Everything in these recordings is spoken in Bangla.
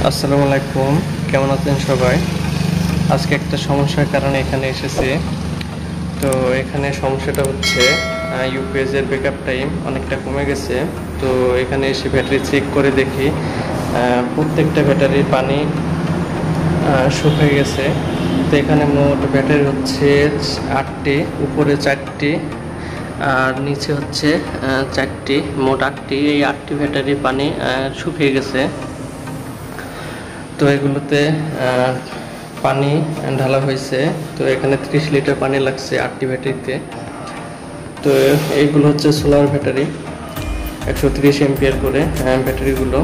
আসসালামু আলাইকুম, কেমন আছেন সবাই? আজকে একটা সমস্যার কারণে এখানে এসেছি। তো এখানে সমস্যাটা হচ্ছে ইউপিএসের ব্যাকআপ টাইম অনেকটা কমে গেছে। তো এখানে এসে ব্যাটারি চেক করে দেখি প্রত্যেকটা ব্যাটারির পানি শুকিয়ে গেছে। তো এখানে মোট ব্যাটারি হচ্ছে 8টি, উপরে 4টি আর নিচে হচ্ছে 4টি, মোট 8টি। এই 8টি ব্যাটারি পানি শুকিয়ে গেছে। তো এগুলোতে পানি ঢালা হয়েছে। তো এখানে 30 লিটার পানি লাগছে 8টি ব্যাটারিতে। তো এইগুলো হচ্ছে সোলার ব্যাটারি, 130 এম্পিয়ার করে ব্যাটারিগুলো।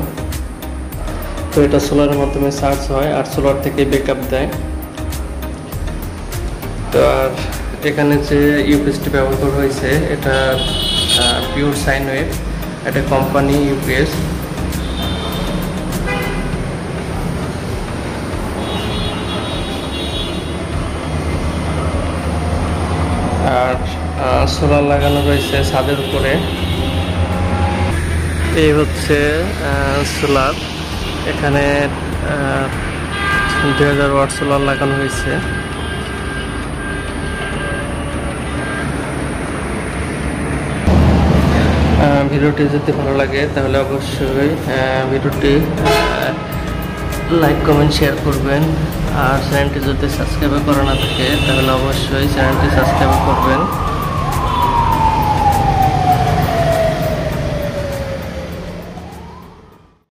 তো এটা সোলারের মাধ্যমে চার্জ হয় আর সোলার থেকে ব্যাকআপ দেয়। তো আর এখানে যে ইউপিএসটি ব্যবহার করা হয়েছে এটা পিওর সাইন ওয়েভ, এটা কোম্পানি ইউপিএস। আর সোলার লাগানো রয়েছে ছাদের উপরে। এই হচ্ছে সোলার, এখানে 2000 ওয়াট সোলার লাগানো হয়েছে। ভিডিওটি যদি ভালো লাগে তাহলে অবশ্যই ভিডিওটি লাইক কমেন্ট শেয়ার করবেন। আর চ্যানেলটি যদি সাবস্ক্রাইব করা না থাকে তাহলে অবশ্যই চ্যানেলটি সাবস্ক্রাইব করবেন।